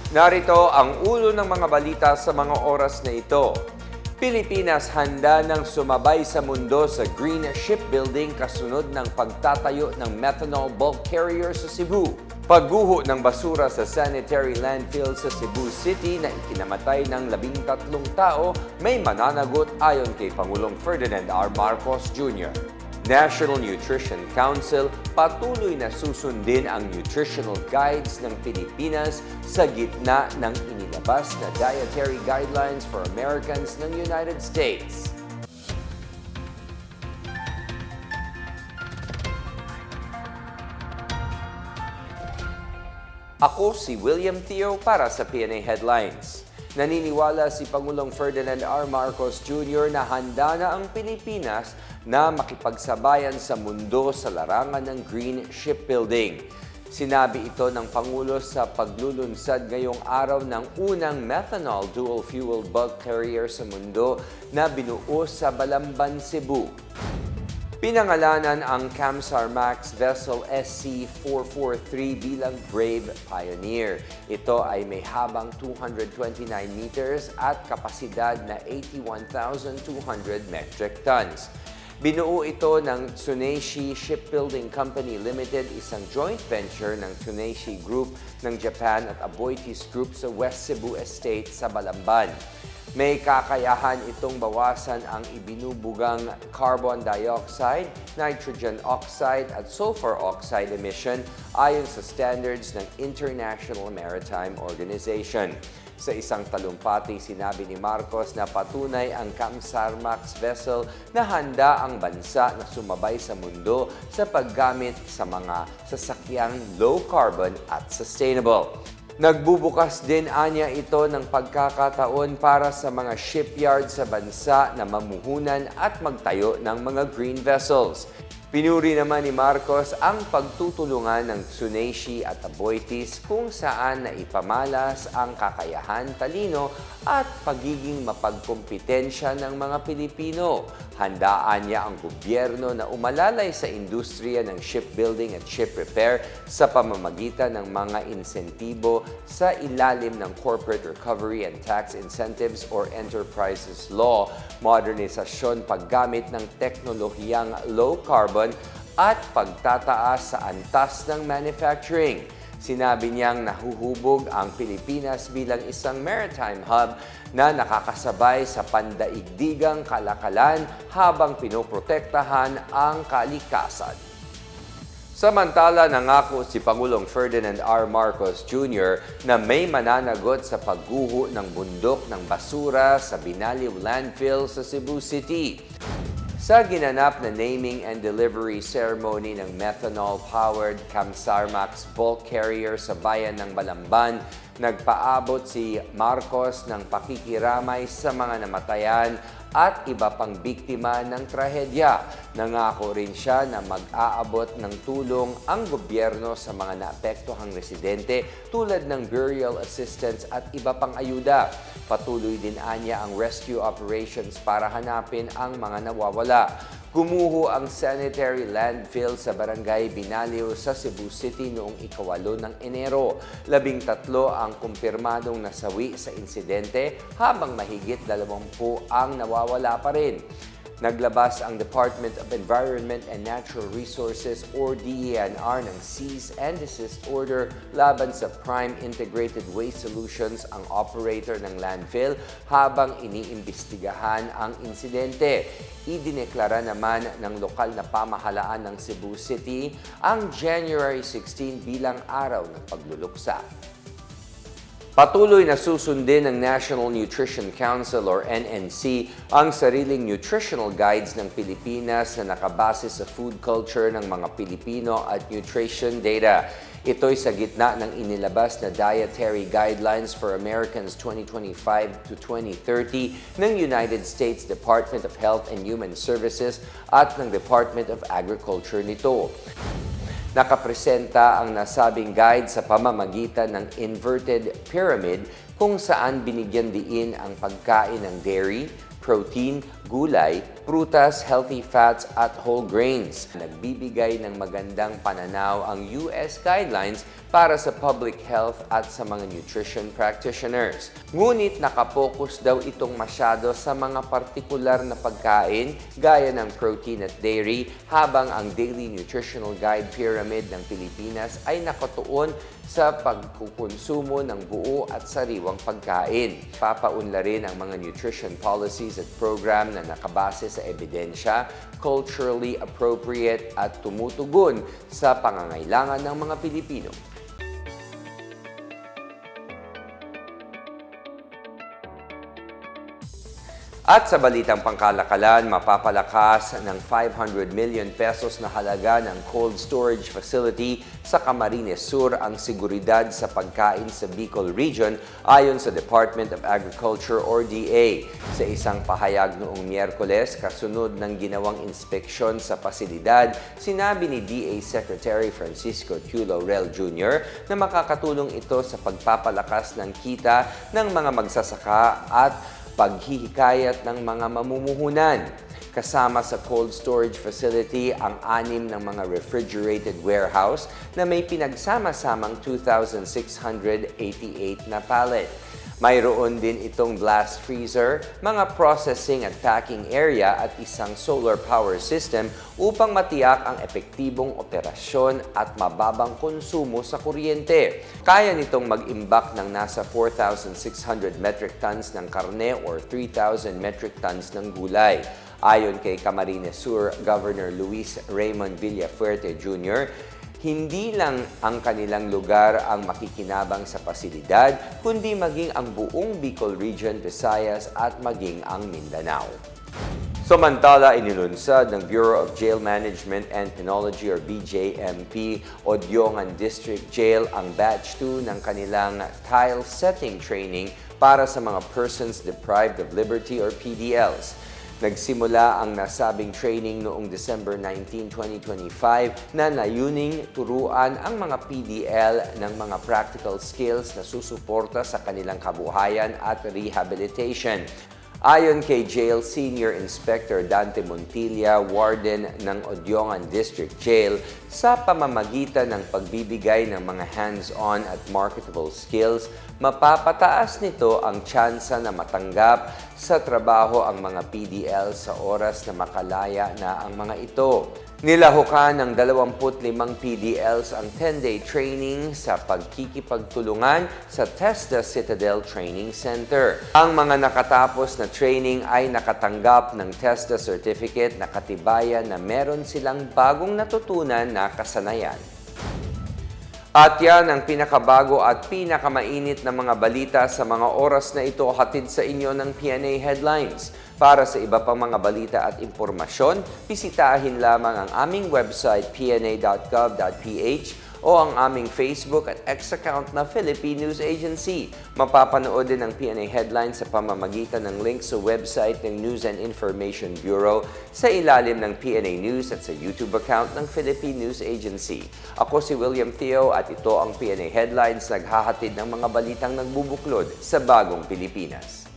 Narito ang ulo ng mga balita sa mga oras na ito. Pilipinas handa ng sumabay sa mundo sa green shipbuilding kasunod ng pagtatayo ng methanol bulk carrier sa Cebu. Pagguho ng basura sa sanitary landfill sa Cebu City na ikinamatay ng 13 tao may mananagot ayon kay Pangulong Ferdinand R. Marcos Jr. National Nutrition Council patuloy na susundin ang nutritional guides ng Pilipinas sa gitna ng inilabas na dietary guidelines for Americans ng United States. Ako si William Theo para sa PNA Headlines. Naniniwala si Pangulong Ferdinand R. Marcos Jr. na handa na ang Pilipinas na makipagsabayan sa mundo sa larangan ng green shipbuilding. Sinabi ito ng Pangulo sa paglulunsad ngayong araw ng unang methanol dual-fuel bulk carrier sa mundo na binuo sa Balamban, Cebu. Pinangalanan ang Kamsar Max Vessel SC443 bilang Brave Pioneer. Ito ay may habang 229 meters at kapasidad na 81,200 metric tons. Binuo ito ng Tsuneshi Shipbuilding Company Limited, isang joint venture ng Tsuneshi Group ng Japan at Aboitiz Group sa West Cebu Estate sa Balamban. May kakayahan itong bawasan ang ibinubugang carbon dioxide, nitrogen oxide at sulfur oxide emission ayon sa standards ng International Maritime Organization. Sa isang talumpati, sinabi ni Marcos na patunay ang Kamsar Max vessel na handa ang bansa na sumabay sa mundo sa paggamit sa mga sasakyang low carbon at sustainable. Nagbubukas din anya ito ng pagkakataon para sa mga shipyard sa bansa na mamuhunan at magtayo ng mga green vessels. Pinuri naman ni Marcos ang pagtutulungan ng Tsuneshi at Aboitiz kung saan naipamalas ang kakayahan, talino at pagiging mapagkumpitensya ng mga Pilipino. Handaan niya ang gobyerno na umalalay sa industriya ng shipbuilding at ship repair sa pamamagitan ng mga insentibo sa ilalim ng Corporate Recovery and Tax Incentives or Enterprises Law, modernisasyon paggamit ng teknolohiyang low carbon at pagtataas sa antas ng manufacturing. Sinabi niyang nahuhubog ang Pilipinas bilang isang maritime hub na nakakasabay sa pandaigdigang kalakalan habang pinoprotektahan ang kalikasan. Samantala, nangako si Pangulong Ferdinand R. Marcos Jr. na may mananagot sa pagguho ng bundok ng basura sa Binaliw Landfill sa Cebu City. Sa ginanap na naming and delivery ceremony ng methanol-powered Kamsar Max bulk carrier sa bayan ng Balamban, nagpaabot si Marcos ng pakikiramay sa mga namatayan at iba pang biktima ng trahedya. Nangako rin siya na mag-aabot ng tulong ang gobyerno sa mga naapektuhang residente tulad ng burial assistance at iba pang ayuda. Patuloy din anya ang rescue operations para hanapin ang mga nawawala. Gumuho ang sanitary landfill sa barangay Binaliw sa Cebu City noong ika-8 ng Enero. 13 ang kumpirmadong nasawi sa insidente habang mahigit 20 ang nawawala pa rin. Naglabas ang Department of Environment and Natural Resources or DENR ng cease and desist order laban sa Prime Integrated Waste Solutions, ang operator ng landfill, habang iniimbestigahan ang insidente. Idineklara naman ng lokal na pamahalaan ng Cebu City ang January 16 bilang araw ng pagluluksa. Patuloy na susundin ng National Nutrition Council or NNC ang sariling nutritional guides ng Pilipinas na nakabase sa food culture ng mga Pilipino at nutrition data. Ito'y sa gitna ng inilabas na Dietary Guidelines for Americans 2025 to 2030 ng United States Department of Health and Human Services at ng Department of Agriculture nito. Nakapresenta ang nasabing guide sa pamamagitan ng inverted pyramid kung saan binigyan diin ang pagkain ng dairy, protein, gulay, prutas, healthy fats at whole grains. Nagbibigay ng magandang pananaw ang US guidelines para sa public health at sa mga nutrition practitioners. Ngunit nakapokus daw itong masyado sa mga partikular na pagkain gaya ng protein at dairy, habang ang Daily Nutritional Guide Pyramid ng Pilipinas ay nakatuon sa pagkukonsumo ng buo at sariwang pagkain. Papaunla rin ang mga nutrition policies at program na nakabase sa ebidensya, culturally appropriate at tumutugon sa pangangailangan ng mga Pilipino. At sa balitang pangkalakalan, mapapalakas ng 500 million pesos na halaga ng cold storage facility sa Camarines Sur ang seguridad sa pagkain sa Bicol Region ayon sa Department of Agriculture or DA. Sa isang pahayag noong Miyerkules, kasunod ng ginawang inspeksyon sa pasilidad, sinabi ni DA Secretary Francisco Q. Laurel Jr. na makakatulong ito sa pagpapalakas ng kita ng mga magsasaka at paghihikayat ng mga mamumuhunan. Kasama sa cold storage facility ang 6 ng mga refrigerated warehouse na may pinagsama-samang 2,688 na pallet. Mayroon din itong blast freezer, mga processing at packing area at isang solar power system upang matiyak ang epektibong operasyon at mababang konsumo sa kuryente. Kaya nitong mag-imbak ng nasa 4,600 metric tons ng karne or 3,000 metric tons ng gulay. Ayon kay Camarines Sur Governor Luis Raymond Villafuerte Jr., hindi lang ang kanilang lugar ang makikinabang sa pasilidad, kundi maging ang buong Bicol Region, Visayas at maging ang Mindanao. Samantala, inilunsad ng Bureau of Jail Management and Penology or BJMP, Odiongan District Jail ang Batch 2 ng kanilang tile setting training para sa mga persons deprived of liberty or PDLs. Nagsimula ang nasabing training noong December 19, 2025 na layuning turuan ang mga PDL ng mga practical skills na susuporta sa kanilang kabuhayan at rehabilitation. Ayon kay Jail Senior Inspector Dante Montilla, Warden ng Odiongan District Jail, sa pamamagitan ng pagbibigay ng mga hands-on at marketable skills, mapapataas nito ang tsansa na matanggap sa trabaho ang mga PDL sa oras na makalaya na ang mga ito. Nilahukan ng 25 PDLs ang 10-day training sa pagkikipagtulungan sa TESDA Citadel Training Center. Ang mga nakatapos na training ay nakatanggap ng TESDA certificate na katibayan na meron silang bagong natutunan na kasanayan. At yan ang pinakabago at pinakamainit na mga balita sa mga oras na ito, hatid sa inyo ng PNA Headlines. Para sa iba pang mga balita at impormasyon, bisitahin lamang ang aming website pna.gov.ph o ang aming Facebook at X account na Philippine News Agency. Mapapanood din ang PNA Headlines sa pamamagitan ng link sa website ng News and Information Bureau, sa ilalim ng PNA News at sa YouTube account ng Philippine News Agency. Ako si William Theo at ito ang PNA Headlines, naghahatid ng mga balitang nagbubuklod sa bagong Pilipinas.